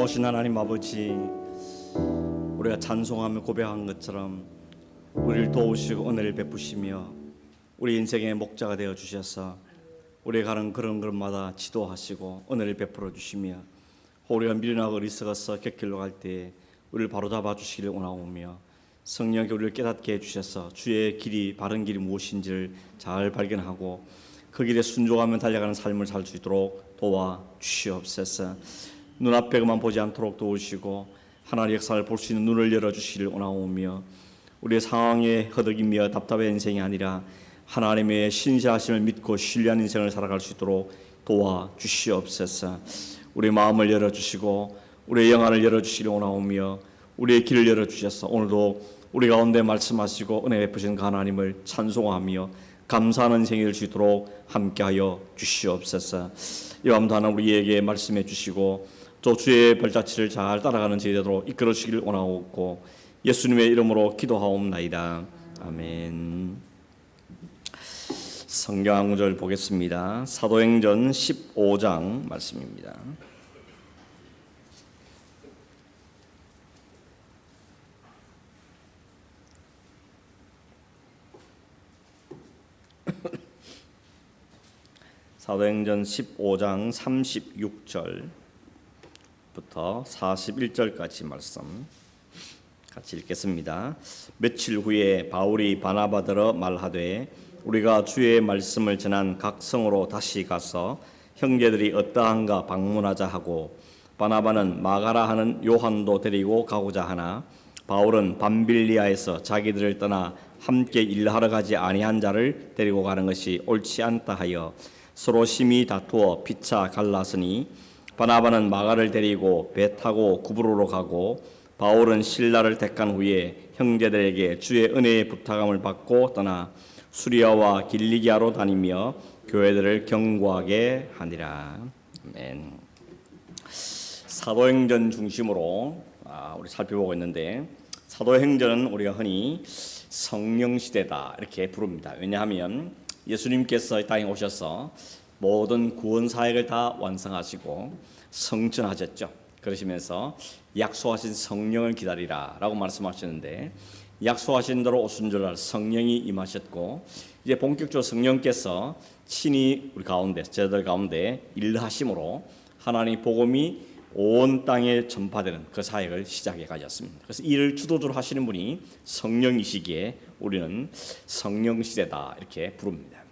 사랑하신 하나님 아버지, 우리가 찬송하며 고백한 것처럼 우리를 도우시고 은혜를 베푸시며 우리 인생의 목자가 되어 주셔서 우리가 가는 그런 걸마다 지도하시고 은혜를 베풀어 주시며 우리가 미련하고 어리석어서 곁길로 갈 때에 우리를 바로 잡아 주시기를 원하오며 성령께 우리를 깨닫게 해주셔서 주의 길이 바른 길이 무엇인지를 잘 발견하고 그 길에 순종하며 달려가는 삶을 살 수 있도록 도와 주시옵소서. 눈앞에 그만 보지 않도록 도우시고 하나님의 역사를 볼 수 있는 눈을 열어주시기를 원하오며 우리의 상황에 허덕이며 답답한 인생이 아니라 하나님의 신실하심을 믿고 신뢰하는 인생을 살아갈 수 있도록 도와 주시옵소서. 우리의 마음을 열어주시고 우리의 영안을 열어주시기를 원하오며 우리의 길을 열어주셔서 오늘도 우리 가운데 말씀하시고 은혜 베푸신 그 하나님을 찬송하며 감사하는 인생이 될 수 있도록 함께하여 주시옵소서. 이 밤도 하나 우리에게 말씀해 주시고 또 주의 발자취를 잘 따라가는 제대로 이끌어 주시길 원하옵고 예수님의 이름으로 기도하옵나이다. 아멘. 성경 한 구절 보겠습니다. 사도행전 15장 말씀입니다. 사도행전 15장 36절부터 41절까지 말씀 같이 읽겠습니다. 며칠 후에 바울이 바나바더러 말하되 우리가 주의 말씀을 전한 각 성으로 다시 가서 형제들이 어떠한가 방문하자 하고 바나바는 마가라 하는 요한도 데리고 가고자 하나 바울은 밤빌리아에서 자기들을 떠나 함께 일하러 가지 아니한 자를 데리고 가는 것이 옳지 않다 하여 서로 심히 다투어 피차 갈랐으니 바나바는 마가를 데리고 배 타고 구브로로 가고 바울은 실라를 택한 후에 형제들에게 주의 은혜의 부탁함을 받고 떠나 수리아와 길리기아로 다니며 교회들을 경고하게 하니라. 아멘. 사도행전 중심으로 우리 살펴보고 있는데 사도행전은 우리가 흔히 성령시대다 이렇게 부릅니다. 왜냐하면 예수님께서 이 땅에 오셔서 모든 구원 사역을 다 완성하시고 성천하셨죠. 그러시면서 약속하신 성령을 기다리라 라고 말씀하셨는데 약속하신 대로 오신 줄 성령이 임하셨고 이제 본격적으로 성령께서 친히 우리 가운데 저희들 가운데 일하심으로 하나님 복음이 온 땅에 전파되는 그 사역을 시작해 가졌습니다. 그래서 이를 주도적으로 하시는 분이 성령이시기에 우리는 성령 시대다 이렇게 부릅니다.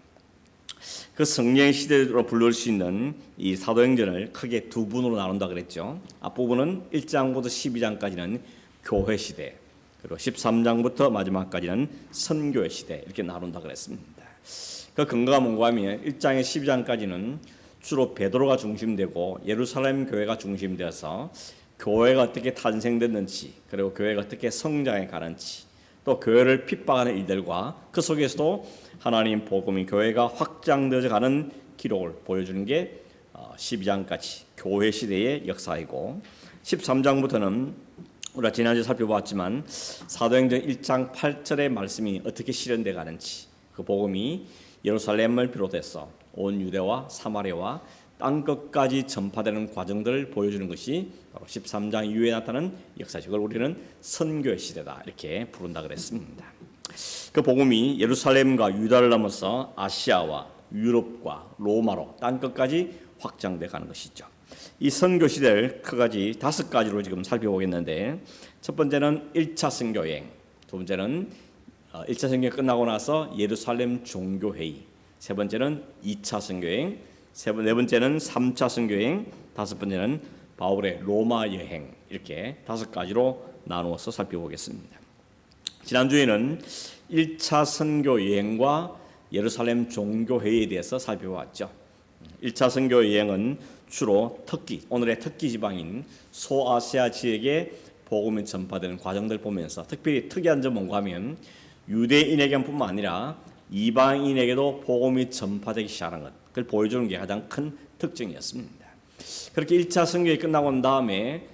그 성령 시대로 부를 수 있는 이 사도행전을 크게 두 분으로 나눈다 그랬죠. 앞부분은 1장부터 12장까지는 교회 시대, 그리고 13장부터 마지막까지는 선교회 시대 이렇게 나눈다 그랬습니다. 그 근거가 뭔가 하면 1장에 12장까지는 주로 베드로가 중심되고 예루살렘 교회가 중심되어서 교회가 어떻게 탄생됐는지 그리고 교회가 어떻게 성장해 가는지 또 교회를 핍박하는 일들과 그 속에서도 하나님 복음이 교회가 확장되어 가는 기록을 보여주는 게 12장까지 교회 시대의 역사이고 13장부터는 우리가 지난주에 살펴봤지만 사도행전 1장 8절의 말씀이 어떻게 실현되어 가는지 그 복음이 예루살렘을 비롯해서 온 유대와 사마리아와 땅끝까지 전파되는 과정들을 보여주는 것이 바로 13장 이후에 나타나는 역사죠. 그걸 우리는 선교의 시대다 이렇게 부른다 그랬습니다. 그 복음이 예루살렘과 유다를 넘어서 아시아와 유럽과 로마로 땅끝까지 확장돼 가는 것이죠. 이 선교 시대를 크게 5가지로 지금 살펴보겠는데 첫 번째는 1차 선교 여행, 두 번째는 1차 선교 끝나고 나서 예루살렘 종교회의, 세 번째는 2차 선교여행, 네 번째는 3차 선교여행, 다섯 번째는 바울의 로마 여행 이렇게 5가지로 나누어서 살펴보겠습니다. 지난주에는 1차 선교여행과 예루살렘 종교회의에 대해서 살펴봤죠. 1차 선교여행은 주로 터키, 오늘의 터키 지방인 소아시아 지역에 복음이 전파되는 과정들 보면서 특별히 특이한 점은 뭔가 하면 유대인에게뿐만 아니라 이방인에게도 복음이 전파되기 시작하는 것, 그걸 보여주는 게 가장 큰 특징이었습니다. 그렇게 1차 선교회 끝나고 난 다음에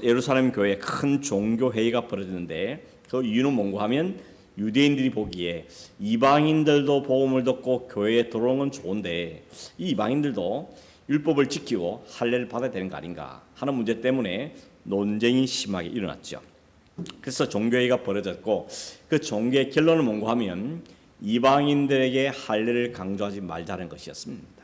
예루살렘 교회에 큰 종교회의가 벌어지는데 그 이유는 뭔가 하면 유대인들이 보기에 이방인들도 복음을 듣고 교회에 들어오는 건 좋은데 이 이방인들도 율법을 지키고 할례를 받아야 되는 거 아닌가 하는 문제 때문에 논쟁이 심하게 일어났죠. 그래서 종교회의가 벌어졌고 그 종교의 결론은 뭔가 하면 이방인들에게 할례를 강조하지 말자는 것이었습니다.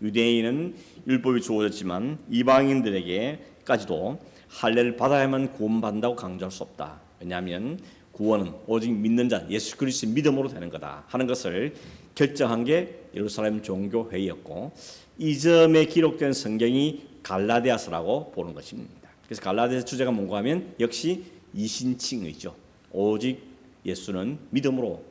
유대인은 율법이 주어졌지만 이방인들에게까지도 할례를 받아야만 구원받는다고 강조할 수 없다. 왜냐하면 구원은 오직 믿는 자 예수 그리스도의 믿음으로 되는 거다 하는 것을 결정한 게 예루살렘 종교회의였고 이 점에 기록된 성경이 갈라디아서라고 보는 것입니다. 그래서 갈라디아서 주제가 뭔가 하면 역시 이신칭의죠. 오직 예수를 믿음으로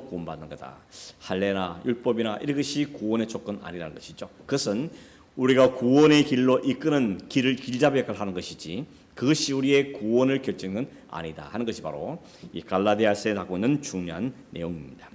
구원받는 거다. 할례나 율법이나 이런 것이 구원의 조건 아니라는 것이죠. 그것은 우리가 구원의 길로 이끄는 길잡이 역할을 하는 것이지 그것이 우리의 구원을 결정은 아니다 하는 것이 바로 이 갈라디아서에 나오고 있는 중요한 내용입니다.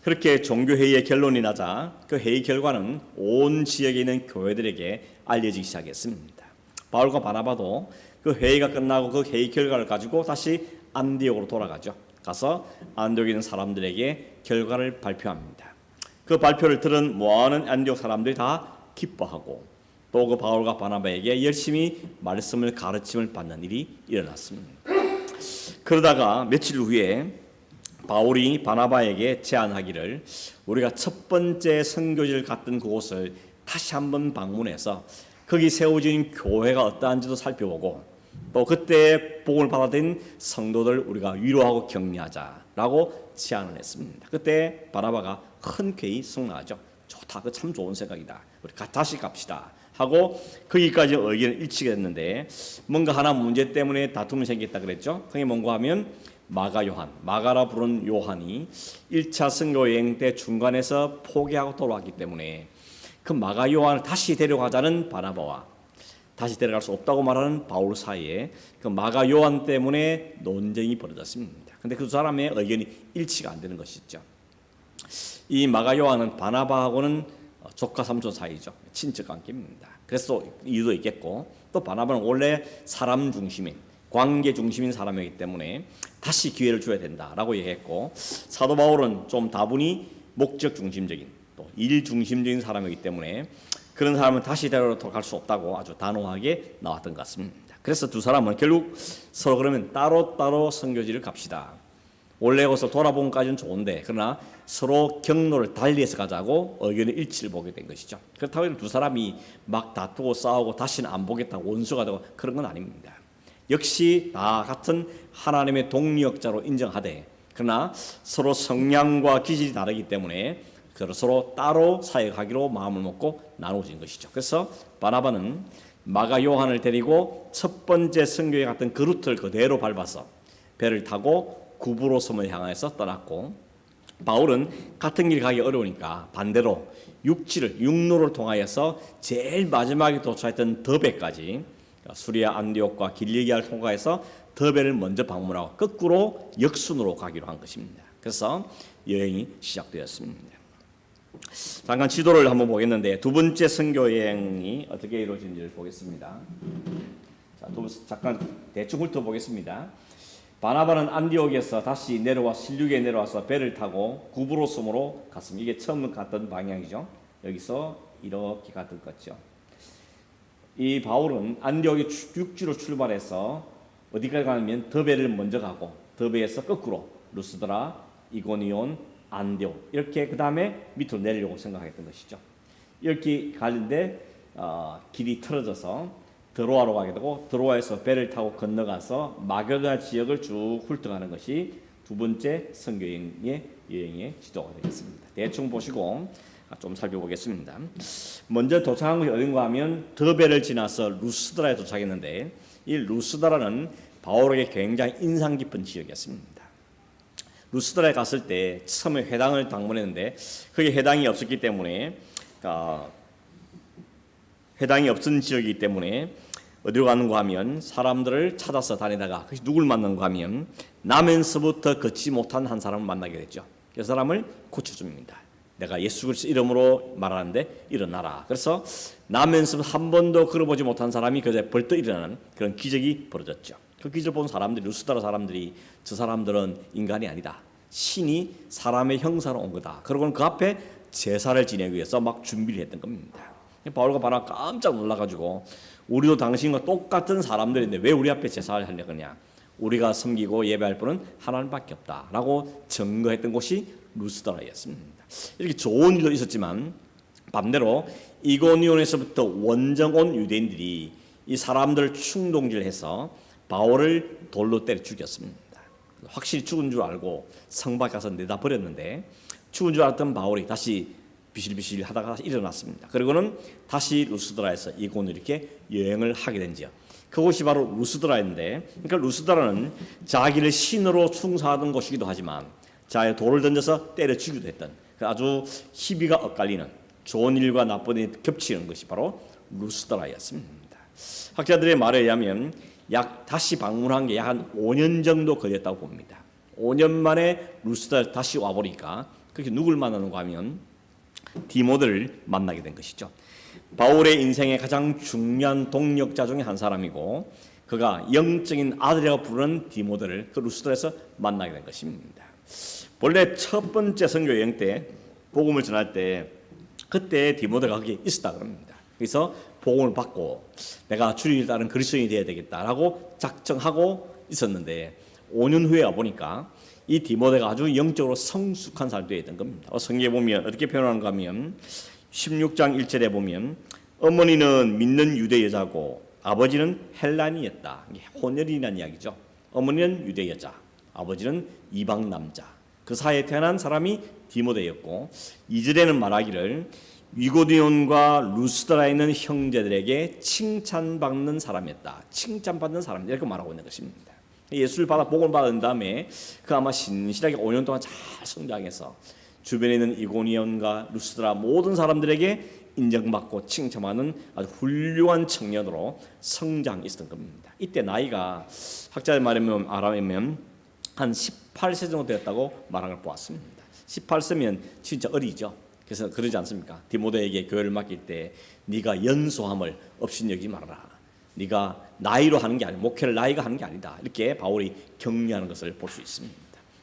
그렇게 종교회의의 결론이 나자 그 회의 결과는 온 지역에 있는 교회들에게 알려지기 시작했습니다. 바울과 바나바도 그 회의가 끝나고 그 회의 결과를 가지고 다시 안디옥으로 돌아가죠. 가서 안디옥에 있는 사람들에게 결과를 발표합니다. 그 발표를 들은 모아는 안디옥 사람들이 다 기뻐하고 또 그 바울과 바나바에게 열심히 말씀을 가르침을 받는 일이 일어났습니다. 그러다가 며칠 후에 바울이 바나바에게 제안하기를 우리가 첫 번째 선교지를 갔던 그곳을 다시 한번 방문해서 거기 세워진 교회가 어떠한지도 살펴보고 또 그때 복음을 받아들인 성도들 우리가 위로하고 격려하자라고 제안을 했습니다. 그때 바나바가 흔쾌히 승낙하죠. 좋다, 그 참 좋은 생각이다. 우리 다시 갑시다 하고 거기까지 의견을 일치가 됐는데 뭔가 하나 문제 때문에 다툼이 생겼다 그랬죠. 그게 뭔가 하면 마가라 부른 요한이 1차 선교 여행 때 중간에서 포기하고 돌아왔기 때문에 그 마가 요한을 다시 데려가자는 바나바와 다시 데려갈 수 없다고 말하는 바울 사이에 그 마가 요한 때문에 논쟁이 벌어졌습니다. 근데 그 두 사람의 의견이 일치가 안 되는 것이죠. 이 마가 요한은 바나바하고는 조카 삼촌 사이죠. 친척 관계입니다. 그래서 이유도 있겠고 또 바나바는 원래 사람 중심인 관계 중심인 사람이기 때문에 다시 기회를 줘야 된다라고 얘기했고 사도 바울은 좀 다분히 목적 중심적인 또 일 중심적인 사람이기 때문에 그런 사람은 다시 데려갈 수 없다고 아주 단호하게 나왔던 것 같습니다. 그래서 두 사람은 결국 서로 그러면 따로따로 선교지를 갑시다. 원래 곳을 돌아본 것까지는 좋은데 그러나 서로 경로를 달리해서 가자고 의견의 일치를 보게 된 것이죠. 그렇다고 해서 두 사람이 막 다투고 싸우고 다시는 안 보겠다고 원수가 되고 그런 건 아닙니다. 역시 다 같은 하나님의 동력자로 인정하되 그러나 서로 성향과 기질이 다르기 때문에 서로 따로 사역하기로 마음을 먹고 나누어진 것이죠. 그래서 바나바는 마가 요한을 데리고 첫 번째 선교에 갔던 그 루트를 그대로 밟아서 배를 타고 구브로 섬을 향해서 떠났고 바울은 같은 길 가기 어려우니까 반대로 육로를 통하여서 제일 마지막에 도착했던 더베까지 수리아 안디옥과 길리기아를 통과해서 더베를 먼저 방문하고 거꾸로 역순으로 가기로 한 것입니다. 그래서 여행이 시작되었습니다. 잠깐 지도를 한번 보겠는데 두 번째 선교 여행이 어떻게 이루어진지를 보겠습니다. 자, 잠깐 대충 훑어보겠습니다. 바나바는 안디옥에서 다시 실류에 내려와서 배를 타고 구브로 섬으로 갔습니다. 이게 처음 갔던 방향이죠. 여기서 이렇게 갔던 거죠. 이 바울은 안디옥에 육지로 출발해서 어디까지 가냐면 더베를 먼저 가고 더베에서 거꾸로 루스드라, 이고니온, 안디옥 이렇게 그 다음에 밑으로 내리려고 생각했던 것이죠. 이렇게 가는데 길이 틀어져서 드로아로 가게 되고 드로아에서 배를 타고 건너가서 마게도냐 지역을 쭉 훑어가는 것이 두 번째 선교 여행의 지도가 되겠습니다. 대충 보시고 좀 살펴보겠습니다. 먼저 도착한 것이 어딘가 하면 더베를 지나서 루스드라에 도착했는데 이 루스드라는 바울에게 굉장히 인상 깊은 지역이었습니다. 루스드라에 갔을 때 처음에 회당을 방문했는데 거기 회당이 없었기 때문에 회당이 없은 지역이기 때문에 어디로 가는가 하면 사람들을 찾아서 다니다가 그것이 누굴 만난가 하면 나면서부터 걷지 못한 한 사람을 만나게 됐죠. 그 사람을 고쳐줍니다. 내가 예수 그리스도 이름으로 말하는데 일어나라. 그래서 나면서부터 한 번도 걸어보지 못한 사람이 그저 벌떡 일어나는 그런 기적이 벌어졌죠. 그 기적을 본 사람들이 루스드라 사람들이 저 사람들은 인간이 아니다. 신이 사람의 형사로 온 거다. 그러고는 그 앞에 제사를 지내기 위해서 막 준비를 했던 겁니다. 바울과 바나가 깜짝 놀라가지고 우리도 당신과 똑같은 사람들인데 왜 우리 앞에 제사를 하려 그러냐? 우리가 섬기고 예배할 분은 하나님밖에 없다라고 증거했던 곳이 루스드라였습니다. 이렇게 좋은 일도 있었지만 반대로 이고니온에서부터 원정 온 유대인들이 이 사람들을 충동질해서 바울을 돌로 때려 죽였습니다. 확실히 죽은 줄 알고 성 밖에 가서 내다 버렸는데 죽은 줄 알았던 바울이 다시 비실비실 하다가 일어났습니다. 그리고는 다시 루스드라에서 이고니온으로 이렇게 여행을 하게 된지요. 그곳이 바로 루스드라인데, 그러니까 루스드라는 자기를 신으로 충성하던 곳이기도 하지만 자의 돌을 던져서 때려 죽이기도 했던 아주 희비가 엇갈리는 좋은 일과 나쁜 일이 겹치는 것이 바로 루스드라였습니다. 학자들의 말에 의하면 다시 방문한 게 약 한 5년 정도 걸렸다고 봅니다. 5년 만에 루스드라에 다시 와보니까 그렇게 누굴 만나는가 하면 디모데를 만나게 된 것이죠. 바울의 인생의 가장 중요한 동력자 중에 한 사람이고 그가 영적인 아들이라고 부르는 디모데를 그 루스드라에서 만나게 된 것입니다. 본래 첫 번째 선교 여행 때 복음을 전할 때 그때 디모데가 거기에 있었다 그럽니다. 그래서 복음을 받고 내가 주를 따른 그리스도인이 되어야 되겠다라고 작정하고 있었는데 5년 후에 와보니까 이 디모데가 아주 영적으로 성숙한 사람이 되었던 겁니다. 성경에 보면 어떻게 표현하는가 하면 16장 1절에 보면 어머니는 믿는 유대 여자고 아버지는 헬라인이었다. 혼혈이라는 이야기죠. 어머니는 유대 여자, 아버지는 이방 남자. 그 사이에 태어난 사람이 디모데였고 2절에는 말하기를 이고니온과 루스드라에 있는 형제들에게 칭찬받는 사람이었다. 칭찬받는 사람 이렇게 말하고 있는 것입니다. 예수를 받아 복음을 받은 다음에 그 아마 신실하게 5년 동안 잘 성장해서 주변에 있는 이고니온과 루스드라 모든 사람들에게 인정받고 칭찬하는 아주 훌륭한 청년으로 성장했던 겁니다. 이때 나이가 학자의 말에 알아보면 한 18세 정도 되었다고 말하는 걸 보았습니다. 18세면 진짜 어리죠. 그래서 그러지 않습니까? 디모데에게 교회를 맡길 때 네가 연소함을 업신여기지 말아라. 네가 나이로 하는 게 아니라 목회를 나이가 하는 게 아니다. 이렇게 바울이 격려하는 것을 볼 수 있습니다.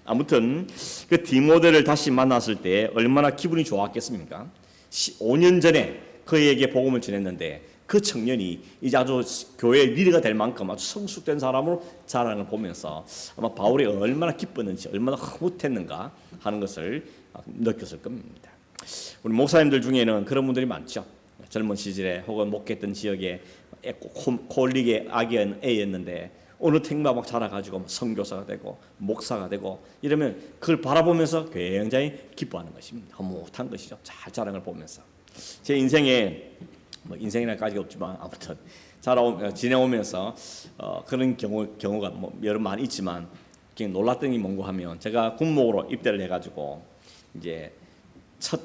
아무튼 그 디모데를 다시 만났을 때 얼마나 기분이 좋았겠습니까? 5년 전에 그에게 복음을 전했는데 그 청년이 이제 아주 교회의 리더가 될 만큼 아주 성숙된 사람으로 자라는 걸 보면서 아마 바울이 얼마나 기뻤는지 얼마나 흐뭇했는가 하는 것을 느꼈을 겁니다. 우리 목사님들 중에는 그런 분들이 많죠. 젊은 시절에 혹은 목회했던 지역에 콜릭의 아기는 애였는데 어느 탱마 막 자라가지고 선교사가 되고 목사가 되고 이러면 그걸 바라보면서 굉장히 기뻐하는 것입니다. 흐뭇한 것이죠. 잘 자라는 걸 보면서 제 인생에 인생이라까지 없지만 아무튼 지내오면서 그런 경우가 여러 많이 있지만 그냥 놀랐던 게 뭔가 하면 제가 군목으로 입대를 해가지고 이제 첫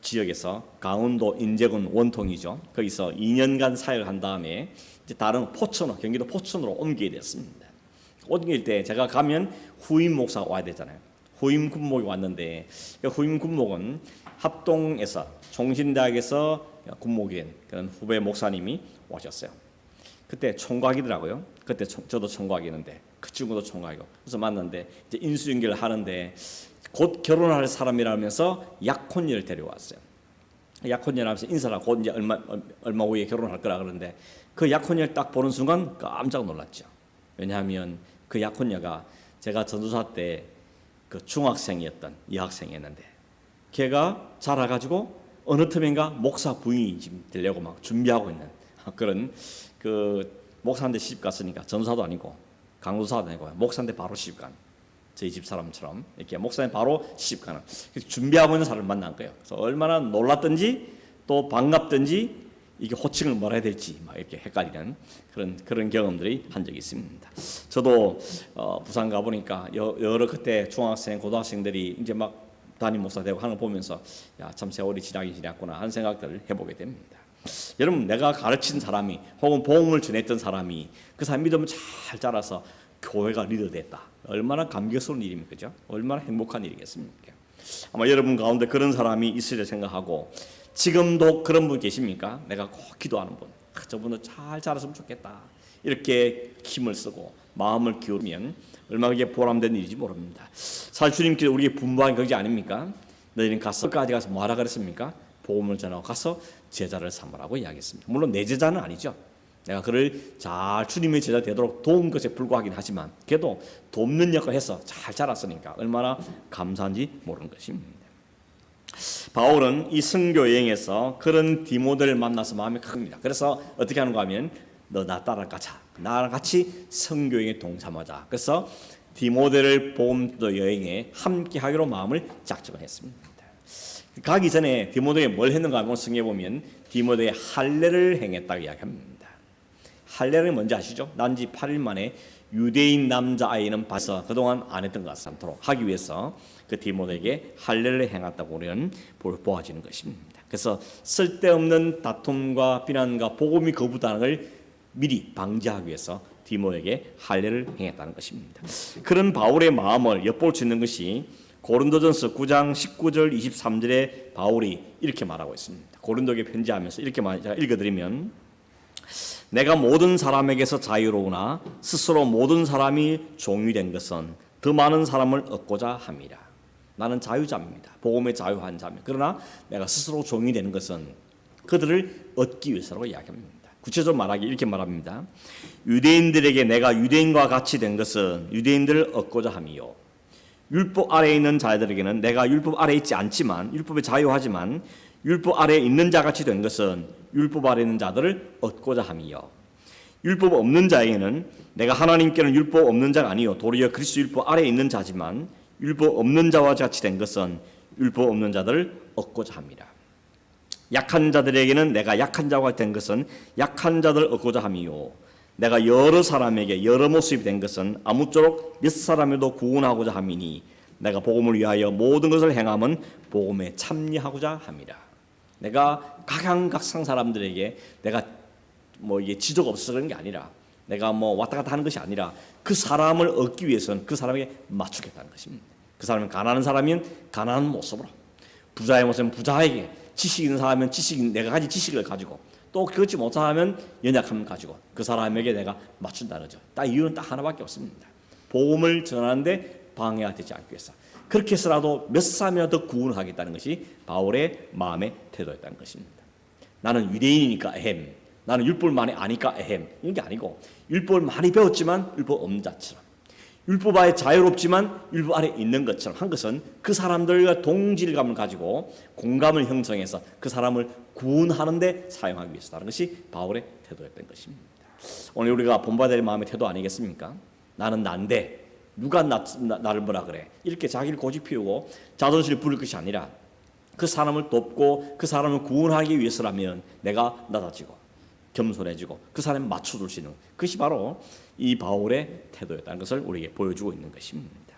지역에서 강원도 인제군 원통이죠. 거기서 2년간 사역을 한 다음에 이제 다른 포천으로 경기도 포천으로 옮기게 됐습니다. 옮길 때 제가 가면 후임 목사가 와야 되잖아요. 후임 군목이 왔는데 후임 군목은 합동에서 총신대학에서 군목이 된 그런 후배 목사님이 오셨어요. 그때 총각이더라고요. 그때 저도 총각이었는데 그 친구도 총각이고 그래서 만났는데 이제 인수인계를 하는데 곧 결혼할 사람이라면서 약혼녀를 데려왔어요. 약혼녀라면서 인사를 하고 곧 이제 얼마 후에 결혼할 거라 그러는데 그 약혼녀를 딱 보는 순간 깜짝 놀랐죠. 왜냐하면 그 약혼녀가 제가 전도사 때 그 중학생이었던 여학생이었는데 걔가 자라가지고 어느 틈인가 목사 부인이 지금 되려고 막 준비하고 있는 그런 그 목사한테 시집 갔으니까 전도사도 아니고 강도사도 아니고 목사한테 바로 시집 간 저희 집 사람처럼 이렇게 목사님 바로 시집 가는 준비하고 있는 사람을 만난 거예요. 그래서 얼마나 놀랐든지 또 반갑든지 이게 호칭을 뭐라 해야 될지 막 이렇게 헷갈리는 그런 경험들이 한 적이 있습니다. 저도 부산 가 보니까 여러 그때 중학생, 고등학생들이 이제 막 담임 목사 되고 하는 거 보면서 야, 참 세월이 지났구나 하는 생각들을 해보게 됩니다. 여러분 내가 가르친 사람이 혹은 복음을 전했던 사람이 그 사람 믿음을 잘 자라서 교회가 리더됐다. 얼마나 감격스러운 일입니까? 그죠? 얼마나 행복한 일이겠습니까? 아마 여러분 가운데 그런 사람이 있으리라 생각하고 지금도 그런 분 계십니까? 내가 꼭 기도하는 분. 저분도 잘 자랐으면 좋겠다. 이렇게 힘을 쓰고 마음을 기울이면 얼마나 그게 보람된 일인지 모릅니다. 사실 주님께서 우리에게 분부한 것이 아닙니까? 너희는 가서 끝까지 가서 뭐하라 그랬습니까? 복음을 전하고 가서 제자를 삼으라고 이야기했습니다. 물론 내 제자는 아니죠. 내가 그를 잘 주님의 제자 되도록 도운 것에 불과하긴 하지만 그래도 돕는 역할을 해서 잘 자랐으니까 얼마나 감사한지 모르는 것입니다. 바울은 이 선교 여행에서 그런 디모데를 만나서 마음이 큽니다. 그래서 어떻게 하는가 하면 너 나 따라가자. 나랑 같이 선교 여행에 동참하자. 그래서 디모데를 복음도 여행에 함께 하기로 마음을 작정을 했습니다. 가기 전에 디모데에 뭘 했는가 하면 성경에 보면 디모데의 할례를 행했다고 이야기합니다. 할례를 뭔지 아시죠? 난지 8일 만에 유대인 남자아이는 봐서 그동안 안 했던 것 않도록 하기 위해서 그 디모데에게 할례를 행했다고 우리는 보아지는 것입니다. 그래서 쓸데없는 다툼과 비난과 복음이 거부당하는 걸 미리 방지하기 위해서 디모데에게 할례를 행했다는 것입니다. 그런 바울의 마음을 엿볼 수 있는 것이 고린도전서 9장 19절 23절에 바울이 이렇게 말하고 있습니다. 고린도에게 편지하면서 이렇게 제가 읽어드리면 내가 모든 사람에게서 자유로우나 스스로 모든 사람이 종이 된 것은 더 많은 사람을 얻고자 함이라. 나는 자유자입니다. 복음의 자유한 자입니다. 그러나 내가 스스로 종이 되는 것은 그들을 얻기 위해서라고 이야기합니다. 구체적으로 말하기 이렇게 말합니다. 유대인들에게 내가 유대인과 같이 된 것은 유대인들을 얻고자 함이요. 율법 아래에 있는 자들에게는 내가 율법 아래에 있지 않지만 율법에 자유하지만 율법 아래에 있는 자같이 된 것은 율법 아래에 있는 자들을 얻고자 함이요. 율법 없는 자에게는 내가 하나님께는 율법 없는 자가 아니요 도리어 그리스도 율법 아래에 있는 자지만 율법 없는 자와 같이 된 것은 율법 없는 자들을 얻고자 함이라. 약한 자들에게는 내가 약한 자와 된 것은 약한 자들을 얻고자 함이요. 내가 여러 사람에게 여러 모습이 된 것은 아무쪼록 몇 사람에도 구원하고자 함이니 내가 복음을 위하여 모든 것을 행함은 복음에 참여하고자 함이라. 내가 각양각상 사람들에게 내가 이게 지적 없어서 그런 게 아니라 내가 왔다 갔다 하는 것이 아니라 그 사람을 얻기 위해서는 그 사람에게 맞추겠다는 것입니다. 그 사람은 가난한 사람이면 가난한 모습으로, 부자의 모습은 부자에게, 지식 있는 사람은 내가 가진 지식을 가지고, 또 그렇지 못하면 연약함을 가지고 그 사람에게 내가 맞춘다는 거죠. 딱 이유는 딱 하나밖에 없습니다. 복음을 전하는데 방해가 되지 않기 위해서. 그렇게 해서라도 몇 사람이나 더 구원하겠다는 것이 바울의 마음의 태도였다는 것입니다. 나는 유대인이니까 에헴, 나는 율법을 많이 아니까 에헴, 이런 게 아니고 율법을 많이 배웠지만 율법 없는 자처럼, 율법 아래 자유롭지만 율법 아래 있는 것처럼 한 것은 그 사람들과 동질감을 가지고 공감을 형성해서 그 사람을 구원하는 데 사용하기 위해서라는 것이 바울의 태도였던 것입니다. 오늘 우리가 본받아야 될 마음의 태도 아니겠습니까? 나는 난데 누가 나를 뭐라 그래, 이렇게 자기를 고집 피우고 자존심을 부릴 것이 아니라 그 사람을 돕고 그 사람을 구원하기 위해서라면 내가 낮아지고 겸손해지고 그 사람을 맞춰줄 수 있는 그것이 바로 이 바울의 태도였다는 것을 우리에게 보여주고 있는 것입니다.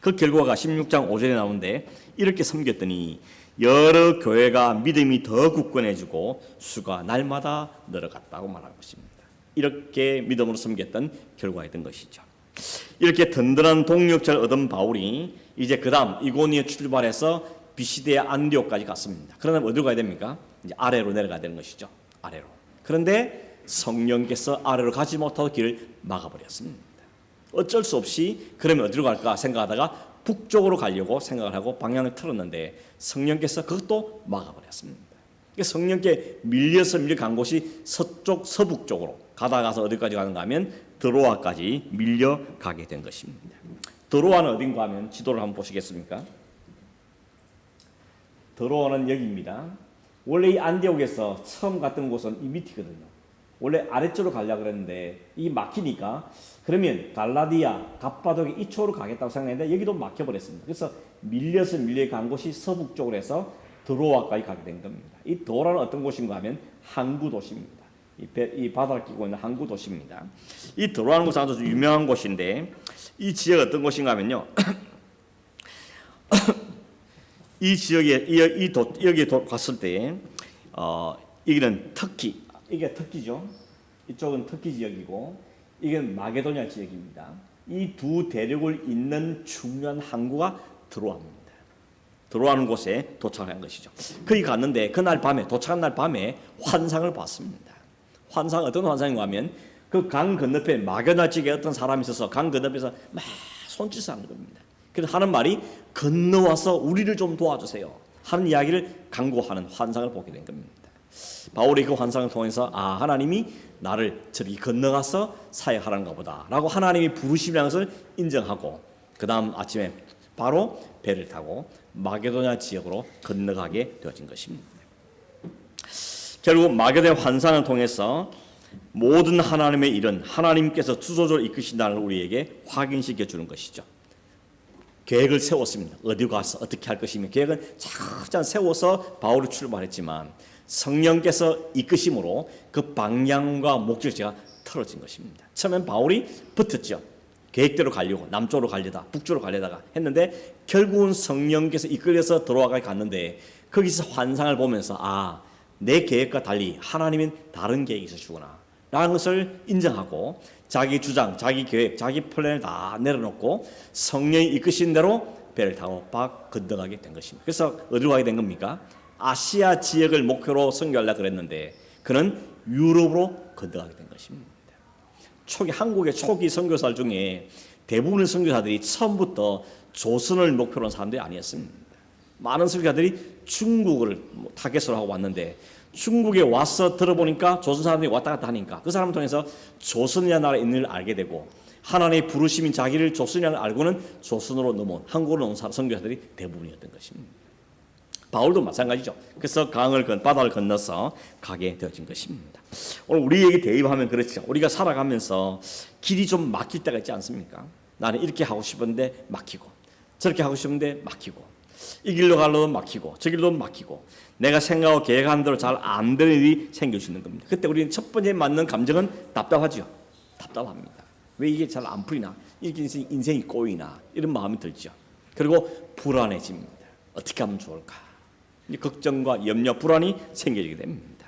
그 결과가 16장 5절에 나오는데 이렇게 섬겼더니 여러 교회가 믿음이 더 굳건해지고 수가 날마다 늘어갔다고 말하는 것입니다. 이렇게 믿음으로 섬겼던 결과였던 것이죠. 이렇게 든든한 동력자를 얻은 바울이 이제 그 다음 이고니에 출발해서 비시디아 안디옥까지 갔습니다. 그러면 어디로 가야 됩니까? 이제 아래로 내려가야 되는 것이죠. 아래로. 그런데 성령께서 아래로 가지 못하고 길을 막아버렸습니다. 어쩔 수 없이 그러면 어디로 갈까 생각하다가 북쪽으로 가려고 생각을 하고 방향을 틀었는데 성령께서 그것도 막아버렸습니다. 성령께 밀려간 곳이 서쪽 서북쪽으로 가다가서 어디까지 가는가 하면 드로아까지 밀려가게 된 것입니다. 드로아는 어딘가 하면 지도를 한번 보시겠습니까? 드로아는 여기입니다. 원래 이 안디옥에서 처음 갔던 곳은 이 밑이거든요. 원래 아래쪽으로 가려고 그랬는데 이 막히니까 그러면 갈라디아, 갑바도기 이쪽으로 가겠다고 생각했는데 여기도 막혀버렸습니다. 그래서 밀려간 곳이 서북쪽으로 해서 드로아까지 가게 된 겁니다. 이 드로아는 어떤 곳인가 하면 항구 도시입니다. 이 바다를 끼고 있는 항구 도시입니다. 이 드로아는 곳은 아주 유명한 곳인데 이 지역이 어떤 곳인가 하면요. 이 지역에 여기 갔을 때 여기는 터키, 이게 터키죠. 이쪽은 터키 지역이고 이건 마게도니아 지역입니다. 이 두 대륙을 잇는 중요한 항구가 드로아입니다. 드로아는 곳에 도착한 것이죠. 거기 갔는데 그날 밤에 도착한 날 밤에 환상을 봤습니다. 환상 어떤 환상인가 하면 그 강 건너편에 마게도니아 지역에 어떤 사람이 있어서 강 건너편에서 막 손짓을 하는 겁니다. 그래서 하는 말이 건너와서 우리를 좀 도와주세요 하는 이야기를 강구하는 환상을 보게 된 겁니다. 바울이 그 환상을 통해서 하나님이 나를 저리 건너가서 사역하라는가 보다라고 하나님이 부르심이라는 것을 인정하고 그 다음 아침에 바로 배를 타고 마게도냐 지역으로 건너가게 되어진 것입니다. 결국 마게도냐 환상을 통해서 모든 하나님의 일은 하나님께서 주도적으로 이끄신다는 걸 우리에게 확인시켜 주는 것이죠. 계획을 세웠습니다. 어디 가서 어떻게 할 것이며 계획을 쫙 세워서 바울이 출발했지만 성령께서 이끄심으로 그 방향과 목적지가 틀어진 것입니다. 처음엔 바울이 붙었죠. 계획대로 가려고 남쪽으로 가려다 북쪽으로 가려다가 했는데 결국은 성령께서 이끌려서 들어와가 갔는데 거기서 환상을 보면서 내 계획과 달리 하나님은 다른 계획이 있으시구나 라는 것을 인정하고 자기 주장, 자기 계획, 자기 플랜을 다 내려놓고 성령이 이끄신 대로 배를 타고 건너가게 된 것입니다. 그래서 어디로 가게 된 겁니까? 아시아 지역을 목표로 선교하려고 그랬는데 그는 유럽으로 건너가게 된 것입니다. 한국의 초기 선교사 중에 대부분의 선교사들이 처음부터 조선을 목표로 한 사람들이 아니었습니다. 많은 선교사들이 중국을 타겟으로 하고 왔는데 중국에 와서 들어보니까 조선 사람들이 왔다 갔다 하니까 그 사람을 통해서 조선이라는 나라에 있는 걸 알게 되고 하나님의 부르심인 자기를 조선이라는 걸 알고는 조선으로 넘어온 한국으로 넘어온 선교사들이 대부분이었던 것입니다. 바울도 마찬가지죠. 그래서 바다를 건너서 가게 되어진 것입니다. 오늘 우리에게 대입하면 그렇죠. 우리가 살아가면서 길이 좀 막힐 때가 있지 않습니까? 나는 이렇게 하고 싶은데 막히고 저렇게 하고 싶은데 막히고 이 길로 가려도 막히고 저 길로 막히고 내가 생각하고 계획한 대로 잘 안 되는 일이 생길 수 있는 겁니다. 그때 우리는 첫 번째 맞는 감정은 답답하죠. 답답합니다. 왜 이게 잘 안 풀리나? 이렇게 인생이 꼬이나? 이런 마음이 들죠. 그리고 불안해집니다. 어떻게 하면 좋을까? 걱정과 염려, 불안이 생기게 됩니다.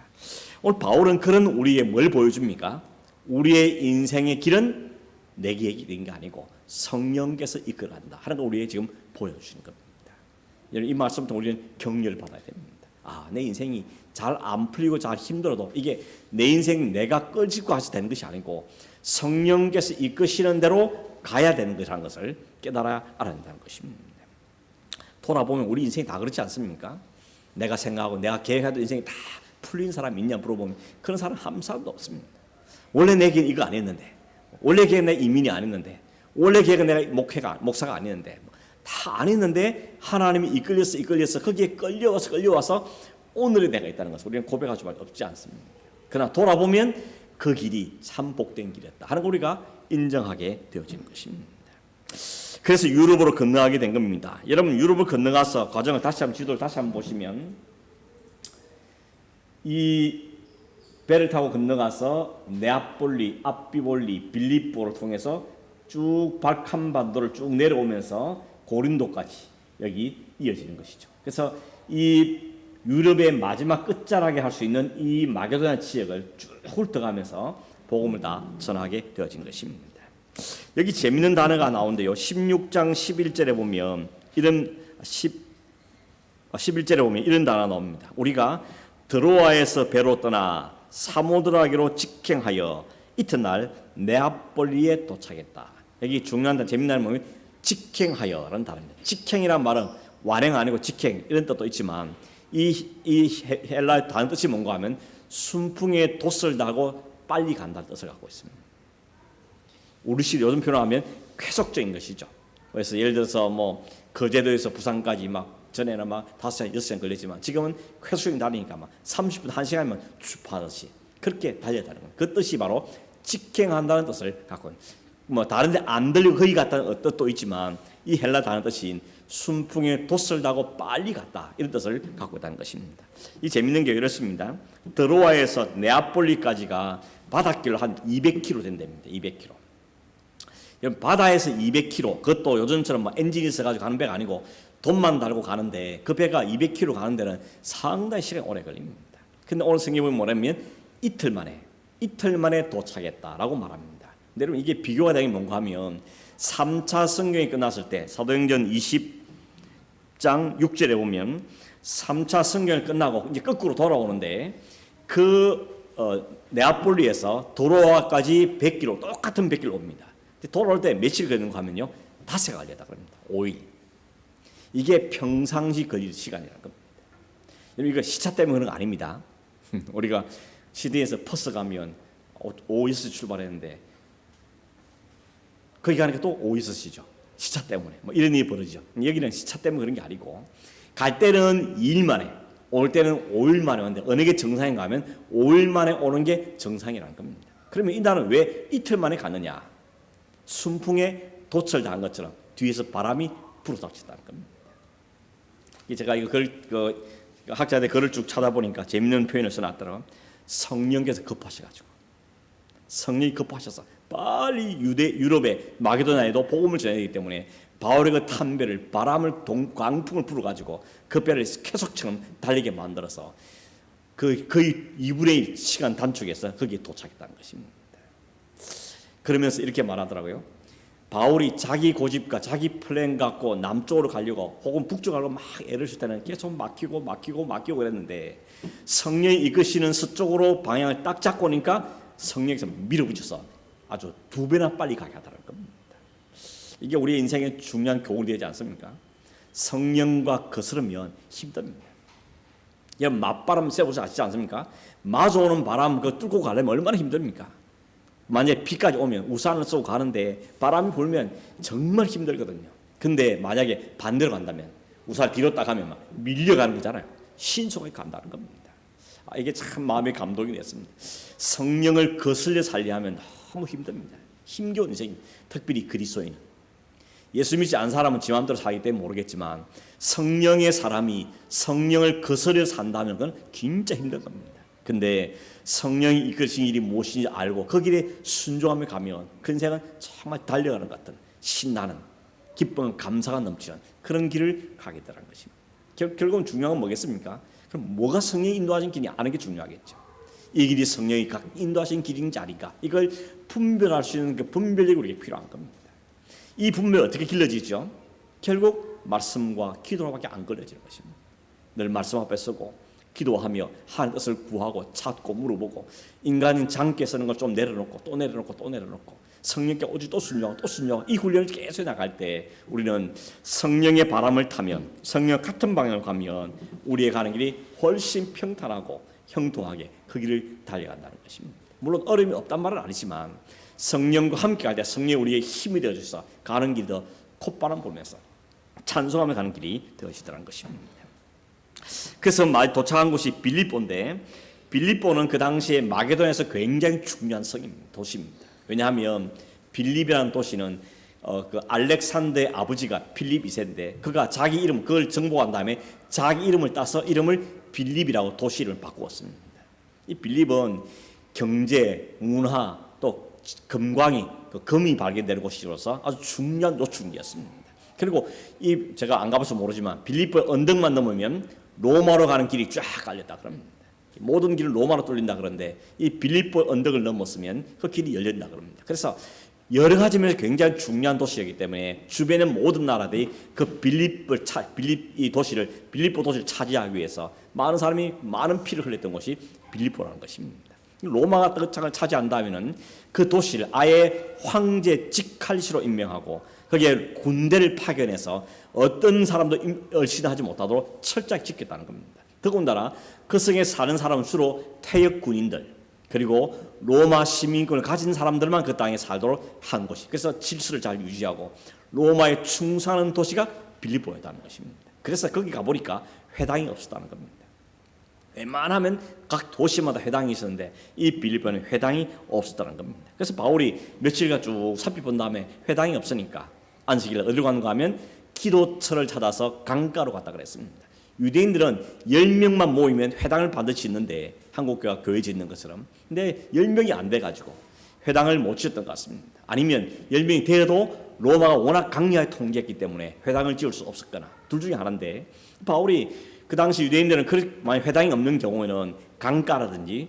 오늘 바울은 그런 우리에게 뭘 보여줍니까? 우리의 인생의 길은 내 길인 게 아니고 성령께서 이끌어간다 하는 걸 우리에게 지금 보여주시는 겁니다. 이 말씀부터 우리는 격려를 받아야 됩니다. 내 인생이 잘 안 풀리고 잘 힘들어도 이게 내 인생 내가 끌고 가서 되는 것이 아니고 성령께서 이끄시는 대로 가야 되는 것이라는 것을 깨달아야 알아낸다는 것입니다. 돌아보면 우리 인생이 다 그렇지 않습니까? 내가 생각하고 내가 계획하던 인생이 다 풀린 사람이 있냐 물어보면 그런 사람 한 사람도 없습니다. 원래 내 계획은 이거 아니었는데 원래 계획은 내가 이민이 아니었는데 원래 계획은 내가 목사가 아니었는데 다 아니었는데 하나님이 이끌려서 거기에 끌려와서 오늘의 내가 있다는 것을 우리는 고백할 수밖에 없지 않습니다. 그러나 돌아보면 그 길이 참 복된 길이었다 하는 걸 우리가 인정하게 되어지는 것입니다. 그래서 유럽으로 건너가게 된 겁니다. 여러분 유럽을 건너가서 과정을 지도를 다시 한번 보시면 이 배를 타고 건너가서 네아폴리, 앞비볼리, 빌립보를 통해서 쭉 발칸반도를 쭉 내려오면서 고린도까지 여기 이어지는 것이죠. 그래서 이 유럽의 마지막 끝자락에 할 수 있는 이 마게도냐 지역을 쭉 훑어가면서 복음을 다 전하게 되어진 것입니다. 여기 재밌는 단어가 나오는데요. 16장 11절에 보면 11절에 보면 이런 단어가 나옵니다. 우리가 드로아에서 배로 떠나 사모드라기로 직행하여 이튿날 네아폴리에 도착했다. 여기 중요한 단어, 재밌는 단어 보면 직행하여라는 단어입니다. 직행이란 말은 완행 아니고 직행 이런 뜻도 있지만 이 헬라의 단어 뜻이 뭔가 하면 순풍에 돛을 달고 빨리 간다는 뜻을 갖고 있습니다. 우리식 요즘 표현하면 쾌속적인 것이죠. 그래서 예를 들어서 거제도에서 부산까지 전에는 5시간, 6시간 걸렸지만 지금은 쾌속적인 달리니까 30분, 1시간이면 주파하듯이 그렇게 달려다는 거예요. 그 뜻이 바로 직행한다는 뜻을 갖고 있는. 다른데 안 들리고 거기 갔다는 뜻도 있지만 이 헬라 단어 뜻인 순풍에 돛을 달고 빨리 갔다 이런 뜻을 갖고 있다는 것입니다. 이 재밌는 게 이렇습니다. 드로아에서 네아폴리까지가 바닷길로 한 200km 된답니다. 200km. 바다에서 200km, 그것도 요즘처럼 엔진이 있어가지고 가는 배가 아니고 돈만 달고 가는데 그 배가 200km 가는 데는 상당히 시간이 오래 걸립니다. 근데 오늘 성경에 보면 뭐냐면 이틀 만에 도착했다라고 말합니다. 근데 여러분 이게 비교가 되는 게 뭔가 하면 3차 성경이 끝났을 때 사도행전 20장 6절에 보면 3차 성경이 끝나고 이제 거꾸로 돌아오는데 네아폴리에서 도로아까지 100km 똑같은 100km 옵니다. 돌아올 때 며칠 걸리는가 하면요 5시간 걸렸다 그럽니다. 5일. 이게 평상시 걸릴 시간이라는 겁니다. 이거 시차 때문에 그런 거 아닙니다. 우리가 시드니에서 퍼스 가면 오이스 출발했는데 거기 가니까 또 오이스시죠. 시차 때문에 뭐 이런 일이 벌어지죠. 여기는 시차 때문에 그런 게 아니고 갈 때는 2일 만에 올 때는 5일 만에 오는데 어느 게 정상인가 하면 5일 만에 오는 게 정상이라는 겁니다. 그러면 이 나라는 왜 이틀 만에 갔느냐? 순풍에 돛을 당한 것처럼 뒤에서 바람이 불어닥친다는 겁니다. 제가 이거 학자들 글을 쭉 찾아보니까 재밌는 표현을 써놨더라고요. 성령께서 급하셔가지고 성령이 급하셔서 빨리 유럽에 마게도나에도 복음을 전해야 되기 때문에 바울의 그 탄배를 바람을 광풍을 불어가지고 그 배를 계속처럼 달리게 만들어서 거의 2분의 1 시간 단축해서 거기에 도착했다는 것입니다. 그러면서 이렇게 말하더라고요. 바울이 자기 고집과 자기 플랜 갖고 남쪽으로 가려고 혹은 북쪽으로 막 애를 쓸 때는 계속 막히고 그랬는데 성령이 이끄시는 서쪽으로 방향을 딱 잡고 오니까 성령께서 밀어붙여서 아주 2배나 빨리 가게 하더라는 겁니다. 이게 우리의 인생에 중요한 교훈이 되지 않습니까? 성령과 거스르면 힘듭니다. 여러분 맞바람 쐬보시 아시지 않습니까? 마주 오는 바람 그 뚫고 가려면 얼마나 힘듭니까? 만약에 비까지 오면 우산을 쓰고 가는데 바람이 불면 정말 힘들거든요. 근데 만약에 반대로 간다면 우산을 뒤로 딱 하면 막 밀려가는 거잖아요. 신속하게 간다는 겁니다. 이게 참 마음의 감동이 됐습니다. 성령을 거슬려 살려 하면 너무 힘듭니다. 힘겨운 인생입니다. 특별히 그리스도인은. 예수 믿지 않은 사람은 지 마음대로 살기 때문에 모르겠지만 성령의 사람이 성령을 거스려 산다면 그건 진짜 힘든 겁니다. 근데 성령이 이끄신 일이 무엇인지 알고 그 길에 순종하며 가면 그 인생은 정말 달려가는 것 같은 신나는 기쁨, 감사가 넘치는 그런 길을 가게 되는 것입니다. 결국은 중요한 건 뭐겠습니까? 그럼 뭐가 성령이 인도하신 길이 아는 게 중요하겠죠. 이 길이 성령이 인도하신 길인지 아닌가 이걸 분별할 수 있는 그 분별력이 우리에게 필요한 겁니다. 이 분별이 어떻게 길러지죠? 결국 말씀과 기도로밖에 안 걸려지는 것입니다. 늘 말씀 앞에 서고 기도하며 하나님 뜻을 구하고 찾고 물어보고 인간인 장께 서는 걸 좀 내려놓고 또 내려놓고 성령께 오직 또 순종하고 이 훈련을 계속 나갈 때 우리는 성령의 바람을 타면 성령 같은 방향으로 가면 우리의 가는 길이 훨씬 평탄하고 형통하게 그 길을 달려간다는 것입니다. 물론 어려움이 없단 말은 아니지만 성령과 함께 갈 때 성령이 우리의 힘이 되어주셔서 가는 길이 더 콧바람 불면서 찬송하며 가는 길이 되어지더라는 것입니다. 그래서 도착한 곳이 빌립보인데 빌립보는 그 당시에 마게도냐에서 굉장히 중요한 도시입니다. 왜냐하면 빌립이라는 도시는 그 알렉산더의 아버지가 필립 2세인데 그가 자기 이름 그걸 정복한 다음에 자기 이름을 따서 이름을 빌립이라고 도시 이름을 바꾸었습니다. 이 빌립은 경제, 문화 또 금광이 금이 발견되는 곳으로서 아주 중요한 노출이었습니다. 그리고 제가 안 가봐서 모르지만 빌립보의 언덕만 넘으면 로마로 가는 길이 쫙 깔렸다 그럽니다. 모든 길을 로마로 뚫린다 그런데 이 빌립보 언덕을 넘었으면 그 길이 열린다 그럽니다. 그래서 여러 가지 면에서 굉장히 중요한 도시이기 때문에 주변의 모든 나라들이 그 빌립보 도시를 차지하기 위해서 많은 사람이 많은 피를 흘렸던 곳이 빌립보라는 것입니다. 로마가 도착을 차지한다면은 그 도시를 아예 황제 직할시로 임명하고 거기에 군대를 파견해서 어떤 사람도 얼씬하지 못하도록 철저히 지켰다는 겁니다. 더군다나 그 성에 사는 사람은 주로 퇴역 군인들 그리고 로마 시민권을 가진 사람들만 그 땅에 살도록 한 곳이 그래서 질서를 잘 유지하고 로마에 충성하는 도시가 빌립보였다는 것입니다. 그래서 거기 가보니까 회당이 없었다는 겁니다. 웬만하면 각 도시마다 회당이 있었는데 이 빌립보는 회당이 없었다는 겁니다. 그래서 바울이 며칠간 쭉 살펴본 다음에 회당이 없으니까 안식일에 어디로 가는가 하면 기도처를 찾아서 강가로 갔다 그랬습니다. 유대인들은 10명만 모이면 회당을 반드시 짓는데 한국교회가 교회 짓는 것처럼 근데 10명이 안 돼가지고 회당을 못 지었던 것 같습니다. 아니면 10명이 되어도 로마가 워낙 강력하게 통제했기 때문에 회당을 지을 수 없었거나 둘 중에 하나인데 바울이 그 당시 유대인들은 만약 회당이 없는 경우에는 강가라든지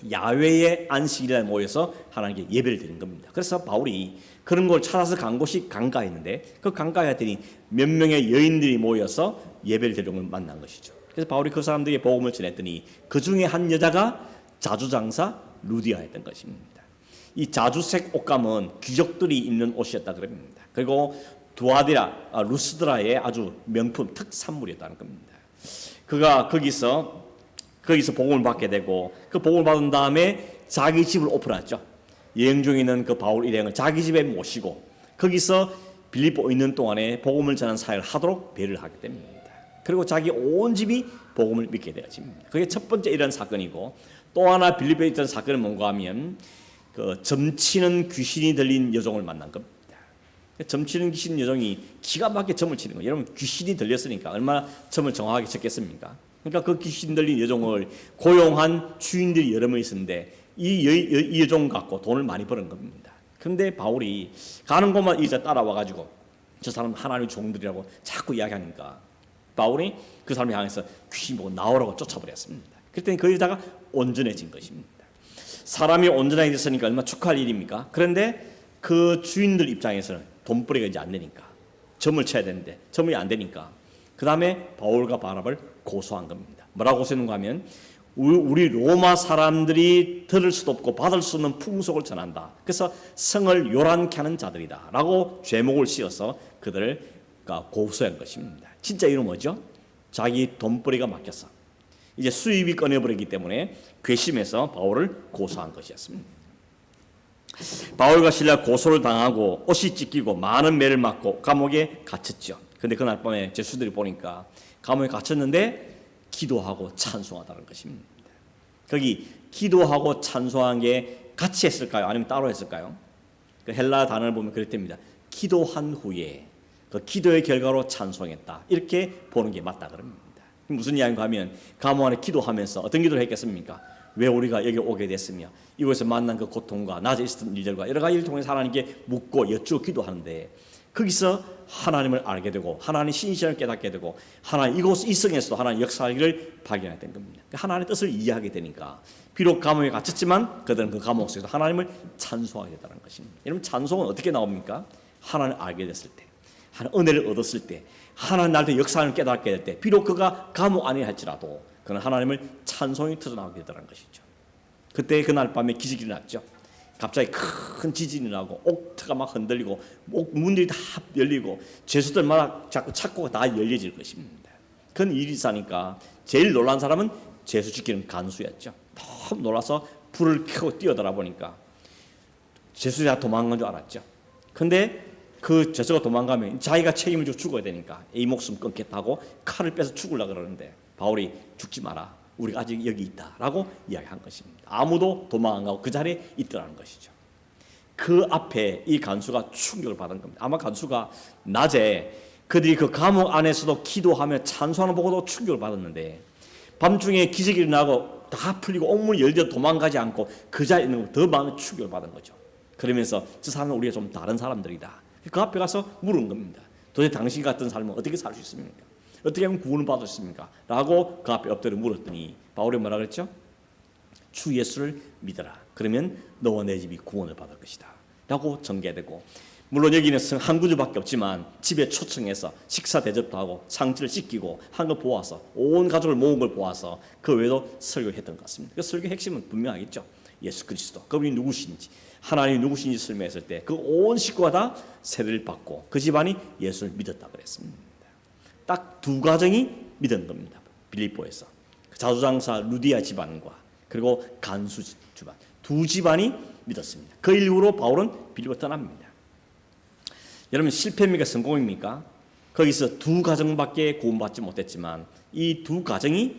야외의 안식일에 모여서 하나님께 예배를 드리는 겁니다. 그래서 바울이 그런 걸 찾아서 간 곳이 강가였는데 그 강가에 했더니 몇 명의 여인들이 모여서 예배를 드리는 걸 만난 것이죠. 그래서 바울이 그 사람들에게 복음을 전했더니 그 중에 한 여자가 자주장사 루디아였던 것입니다. 이 자주색 옷감은 귀족들이 입는 옷이었다 그럽니다. 그리고 루스드라의 아주 명품 특산물이었다는 겁니다. 그가 거기서 거기서 복음을 받게 되고 그 복음을 받은 다음에 자기 집을 오픈했죠. 여행 중에 있는 그 바울 일행을 자기 집에 모시고 거기서 빌립보 있는 동안에 복음을 전하는 사역을 하도록 배를 하게 됩니다. 그리고 자기 온 집이 복음을 믿게 되어집니다. 그게 첫 번째 이런 사건이고, 또 하나 빌립보에 있던 사건은 뭔가 하면 그 점치는 귀신이 들린 여종을 만난 겁니다. 점치는 귀신 여종이 기가 막히게 점을 치는 거예요. 여러분, 귀신이 들렸으니까 얼마나 점을 정확하게 쳤겠습니까? 그러니까 그 귀신 들린 여종을 고용한 주인들이 여러 명 있었는데 이 여종 갖고 돈을 많이 버는 겁니다. 그런데 바울이 가는 곳만 이제 따라와가지고 저 사람 하나님의 종들이라고 자꾸 이야기하니까 바울이 그 사람을 향해서 귀신 보고 나오라고 쫓아버렸습니다. 그랬더니 그 여자가 온전해진 것입니다. 사람이 온전하게 됐으니까 얼마나 축하할 일입니까? 그런데 그 주인들 입장에서는 돈벌이가 이제 안 되니까 점을 쳐야 되는데 점이 안 되니까 그 다음에 바울과 바나바를 고소한 겁니다. 뭐라고 고소했는가 하면 우리 로마 사람들이 들을 수도 없고 받을 수 없는 풍속을 전한다. 그래서 성을 요란케 하는 자들이다 라고 죄목을 씌워서 그들을 고소한 것입니다. 진짜 이유는 뭐죠? 자기 돈벌이가 막혔어. 이제 수입이 끊어버리기 때문에 괘씸해서 바울을 고소한 것이었습니다. 바울과 실라 고소를 당하고 옷이 찢기고 많은 매를 맞고 감옥에 갇혔죠. 그런데 그날 밤에 제수들이 보니까 감옥에 갇혔는데 기도하고 찬송하다는 것입니다. 거기 기도하고 찬송한 게 같이 했을까요? 아니면 따로 했을까요? 그 헬라 단어를 보면 그랬답니다. 기도한 후에 그 기도의 결과로 찬송했다. 이렇게 보는 게 맞다 그럽니다. 무슨 이야기인가 하면 감옥 안에 기도하면서 어떤 기도를 했겠습니까? 왜 우리가 여기 오게 됐으며 이곳에서 만난 그 고통과 낮에 있었던 일들과 여러 가지를 통해서 하나님께 묻고 여쭈어 기도하는데 거기서 하나님을 알게 되고 하나님의 신실을 깨닫게 되고 하나님 이곳 이성에서도 하나님 역사하기를 발견하게 된 겁니다. 하나님의 뜻을 이해하게 되니까 비록 감옥에 갇혔지만 그들은 그 감옥 속에서 하나님을 찬송하게 됐다는 것입니다. 여러분, 찬송은 어떻게 나옵니까? 하나님을 알게 됐을 때, 하나님 은혜를 얻었을 때, 하나님 나한테 역사를 깨닫게 될 때, 비록 그가 감옥 안에 할지라도 그는 하나님을 찬송이 터져나오게 되더라는 것이죠. 그때 그날 밤에 기적이 일어났죠. 갑자기 큰 지진이 나고 옥터가 막 흔들리고 문들이 다 열리고 죄수들마다 자꾸 창고가 다 열려질 것입니다. 그런 일이 있으니까 제일 놀란 사람은 죄수 지키는 간수였죠. 너무 놀라서 불을 켜고 뛰어들어 보니까 죄수들이 다 도망간 줄 알았죠. 그런데 그 죄수가 도망가면 자기가 책임을 지고 죽어야 되니까 이 목숨 끊겠다고 칼을 빼서 죽으려고 그러는데 바울이 죽지 마라. 우리가 아직 여기 있다라고 이야기한 것입니다. 아무도 도망 안 가고 그 자리에 있더라는 것이죠. 그 앞에 이 간수가 충격을 받은 겁니다. 아마 간수가 낮에 그들이 그 감옥 안에서도 기도하며 찬송하는 보고도 충격을 받았는데 밤중에 기적이 일어나고 다 풀리고 옥문이 열려 도망가지 않고 그 자리에 있는 거 더 많은 충격을 받은 거죠. 그러면서 저 사람은 우리가 좀 다른 사람들이다. 그 앞에 가서 물은 겁니다. 도대체 당신 같은 삶은 어떻게 살 수 있습니까? 어떻게 하면 구원을 받을 수 있습니까? 라고 그 앞에 엎드려 물었더니 바울이 뭐라 그랬죠? 주 예수를 믿어라. 그러면 너와 내 집이 구원을 받을 것이다. 라고 전개되고, 물론 여기는 한 구주밖에 없지만 집에 초청해서 식사 대접도 하고 상지를 씻기고 한 걸 보아서 온 가족을 모은 걸 보아서 그 외에도 설교를 했던 것 같습니다. 그 설교의 핵심은 분명하겠죠. 예수 그리스도, 그분이 누구신지, 하나님이 누구신지 설명했을 때 그 온 식구가 다 세례를 받고 그 집안이 예수를 믿었다 그랬습니다. 딱 두 가정이 믿은 겁니다. 빌립보에서 자주장사 루디아 집안과 그리고 간수 집안, 두 집안이 믿었습니다. 그 이후로 바울은 빌립보 떠납니다. 여러분, 실패입니까? 성공입니까? 거기서 두 가정밖에 구원받지 못했지만 이 두 가정이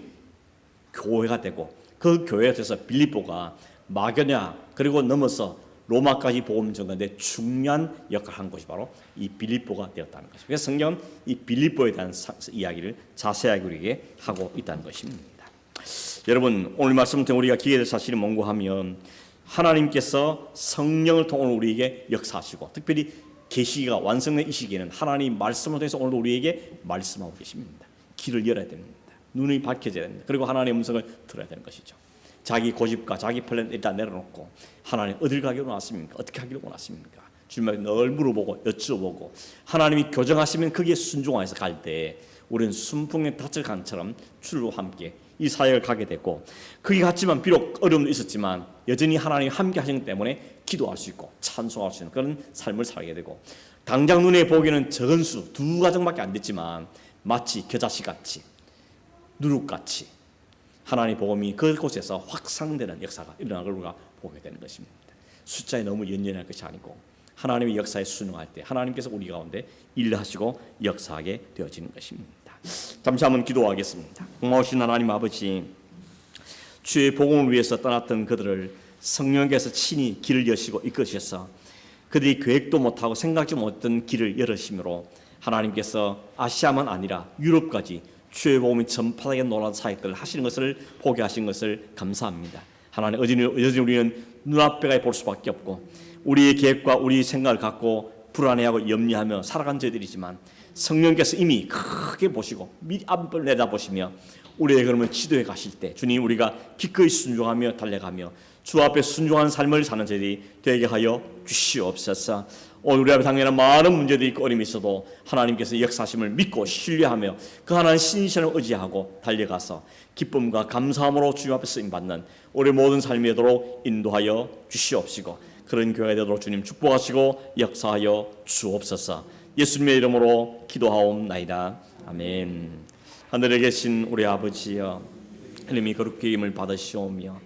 교회가 되고 그 교회가 돼서 빌립보가 마게도냐 그리고 넘어서 로마까지 복음 전가인데 중요한 역할을 한 것이 바로 이 빌립보가 되었다는 것입니다. 그래서 성경은 이 빌립보에 대한 이야기를 자세하게 우리에게 하고 있다는 것입니다. 여러분, 오늘 말씀 때 우리가 기회될 사실을 mon고하면 하나님께서 성령을 통해 우리에게 역사하시고 특별히 계시가 완성된 이 시기에는 하나님 말씀을 통해서 오늘도 우리에게 말씀하고 계십니다. 길을 열어야 됩니다. 눈이 밝혀져야 됩니다. 그리고 하나님의 음성을 들어야 되는 것이죠. 자기 고집과 자기 플랜 일단 내려놓고 하나님 어딜 가기를 원하십니까? 어떻게 하기를 원하십니까? 주님에게 늘 물어보고 여쭤보고 하나님이 교정하시면 거기에 순종해서 갈 때 우리는 순풍의 닻을 간처럼 주로 함께 이 사역을 가게 됐고, 거기 갔지만 비록 어려움도 있었지만 여전히 하나님이 함께 하시기 때문에 기도할 수 있고 찬송할 수 있는 그런 삶을 살게 되고, 당장 눈에 보기에는 적은 수 두 가정밖에 안 됐지만 마치 겨자씨같이 누룩같이 하나님의 복음이 그곳에서 확산되는 역사가 일어나는 걸 우리가 보게 되는 것입니다. 숫자에 너무 연연할 것이 아니고 하나님의 역사에 순응할 때 하나님께서 우리 가운데 일하시고 역사하게 되어지는 것입니다. 잠시 한번 기도하겠습니다. 공하신 하나님 아버지, 주의 복음을 위해서 떠났던 그들을 성령께서 친히 길을 여시고 이끄셔서 그들이 계획도 못하고 생각지 못했던 길을 열으심으로 하나님께서 아시아만 아니라 유럽까지 주의 복음이 전파되게 놀라운 사역들을 하시는 것을 보게 하신 것을 감사합니다. 하나님, 여전히 우리는 눈앞에가 볼 수밖에 없고 우리의 계획과 우리의 생각을 갖고 불안해하고 염려하며 살아간 저희들이지만 성령께서 이미 크게 보시고 앞을 내다보시며 우리의 그러면 지도해 가실 때 주님, 우리가 기꺼이 순종하며 달려가며 주 앞에 순종하는 삶을 사는 저희들이 되게 하여 주시옵소서. 오늘 우리 앞에 당연한 많은 문제들이 있고 어려움이 있어도 하나님께서 역사하심을 믿고 신뢰하며 그 하나님 신이시를 의지하고 달려가서 기쁨과 감사함으로 주님 앞에 쓰임받는 우리 모든 삶이 되도록 인도하여 주시옵시고 그런 교회가 되도록 주님 축복하시고 역사하여 주옵소서. 예수님의 이름으로 기도하옵나이다. 아멘. 하늘에 계신 우리 아버지여, 하나님이 거룩히 힘을 받으시오며